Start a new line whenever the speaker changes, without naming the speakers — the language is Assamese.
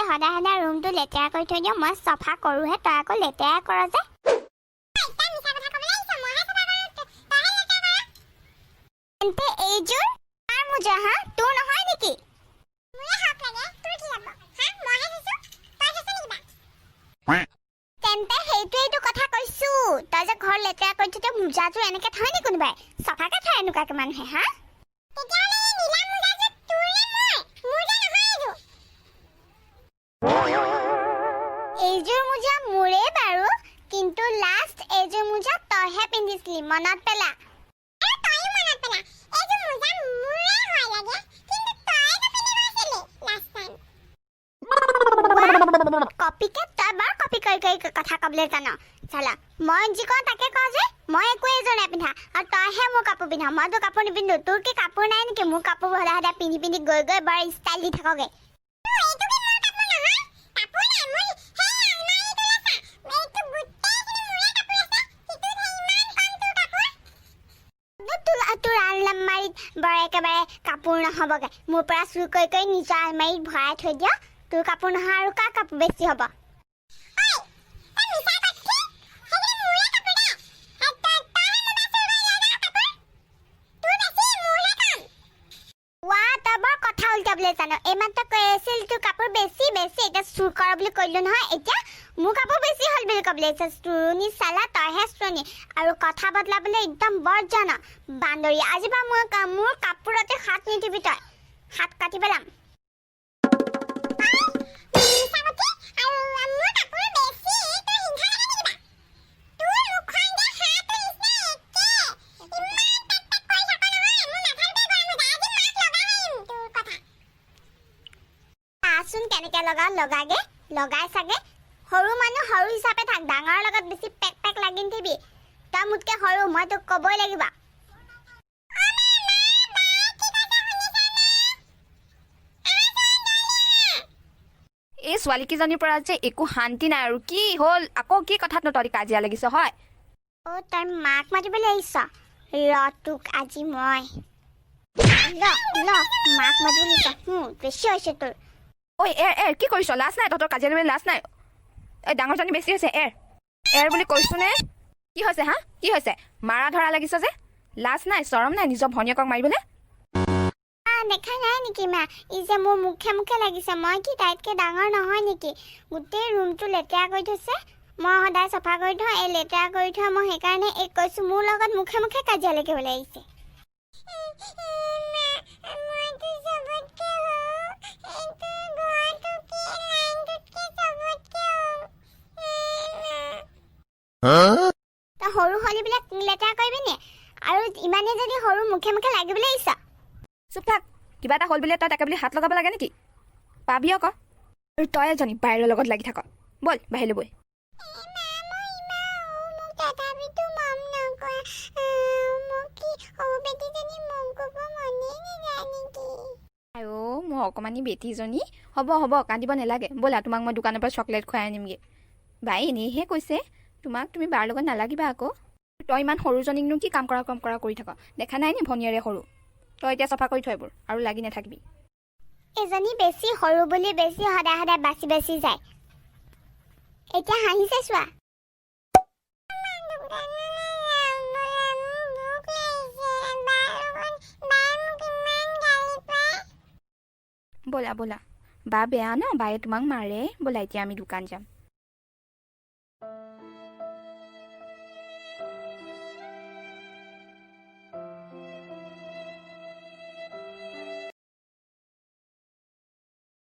সদায় সদায় ৰুমটো লেতেৰা কৰি থৈ দিয় মই চাফা কৰোহে তই আকৌ লেতেৰা কৰ যে তেন্তে এইযোৰ কাৰ মোজা হা তোৰ নহয় নেকি তেন্তে সেইটোৱেইটো কথা কৈছো তই যে ঘৰ লেতেৰা কৰি থৈ মোজাযোৰ এনেকে থয় নি কোনোবাই চাফাকে থয় এনেকুৱাকে মানুহে হা এইযোৰ মোজা মোৰে বাৰু কিন্তু লাষ্ট এইযোৰ মোজা তইহে পিন্ধিছিলি মনত পেলা কপিকে তই বাৰ কপি কৰি কথা কবলৈ জান চালা মই যি কওঁ তাকে কওঁ যে মই একো এযোৰ নেপিন্ধা আৰু তইহে মোৰ কাপোৰ পিন্ধা মইতো কাপোৰ নিপিন্ধো তোৰ কি কাপোৰ নাই নেকি মোৰ কাপোৰ সদায় সদায় পিন্ধি পিন্ধি গৈ গৈ বৰ ষ্টাইল দি থাকগে তোৰ আলমাৰীত বৰ একেবাৰে কাপোৰ নহ'বগে মোৰ পৰা চুৰ কৰি নিজৰ আলমাৰীত ভৰাই থৈ দিয় তোৰ কাপোৰ নহয় আৰু কাৰ কাপোৰ বেছি হ'ব জানো এইমাত্ৰ কৈ আছিল তোৰ কাপোৰ বেছি বেছি এতিয়া চুৰ কৰ বুলি কৈলো নহয় এতিয়া মোৰ কাপোৰ বেছি হ'ল বুলি ক'বলৈ চুৰণি চালা তইহে চুৰণি আৰু কথা বদলাবলৈ একদম বৰ জান বান্দৰী আজি বা মোৰ কাপোৰতে হাত নিদিবি তই হাত কাটি পেলাম কেনেকে লগাগে লগাই চাগে সৰু মানুহ সৰু হিচাপে থাক ডাঙৰ লগত বেছি পেক পেক লাগি নিবি তই মোতকে সৰু মই তোক ক'বই লাগিব
এই ছোৱালীকেইজনীৰ পৰা যে একো শান্তি নাই আৰু কি হ'ল আকৌ কি কথাত তহঁতি কাজিয়া লাগিছ হয়
তই মাক মাতিবলৈ আহিছ তোক আজি মই মাক মাতিবলৈ বেছি হৈছে তোৰ
ঐ এৰ কি কৰিছ লাজ নাই তহঁতৰ কাজিয়া কৰিবলৈ লাজ নাই এই ডাঙৰজনী বেছি হৈছে এৰ বুলি কৈছো নে কি হৈছে হা কি হৈছে মাৰা ধৰা লাগিছ যে লাজ নাই চৰম নাই নিজৰ ভনীয়েকক মাৰিবলৈ
দেখা নাই নেকি মা ই যে মোৰ মুখে মুখে লাগিছে মই কি তাইতকৈ ডাঙৰ নহয় নেকি গোটেই ৰুমটো লেতেৰা কৰি থৈছে মই সদায় চাফা কৰি থওঁ এই লেতেৰা কৰি থোৱা মই সেইকাৰণে এই কৈছোঁ মোৰ লগত মুখে মুখে কাজিয়া লাগিবলৈ আহিছে তই সৰু হলিবিলাক লেতেৰা কৰিবি নে আৰু ইমানে যদি সৰু মুখে মুখে লাগিবলৈ আহিছ
চুপ থাক কিবা এটা হ'ল বুলি তই তাকে বুলি হাত লগাব লাগে নেকি পাবি আকৌ আৰু তই এজনী বাহিৰৰ লগত লাগি থাক বল বাহিৰলৈ বৈ মোৰ অকণমানি বেটীজনী হ'ব কান্দিব নালাগে ব'লা তোমাক মই দোকানৰ পৰা চকলেট খুৱাই আনিমগৈ বাই এনেইহে কৈছে তোমাক তুমি বাৰ লগত নালাগিবা আকৌ তই ইমান সৰুজনীকনো কি কাম কৰা কৰি থাক দেখা নাই নি ভনীয়েৰে সৰু তই এতিয়া চাফা কৰি থৈ এইবোৰ আৰু লাগি নাথাকিবি
এজনী বেছি সৰু বুলি বেছি সদায় সদায় বাচি বাচি যায় এতিয়া হাঁহিছে চোৱা
ব'লা বা বেয়া ন বায়ে তোমাক মাৰে ব'লা এতিয়া আমি দোকান যাম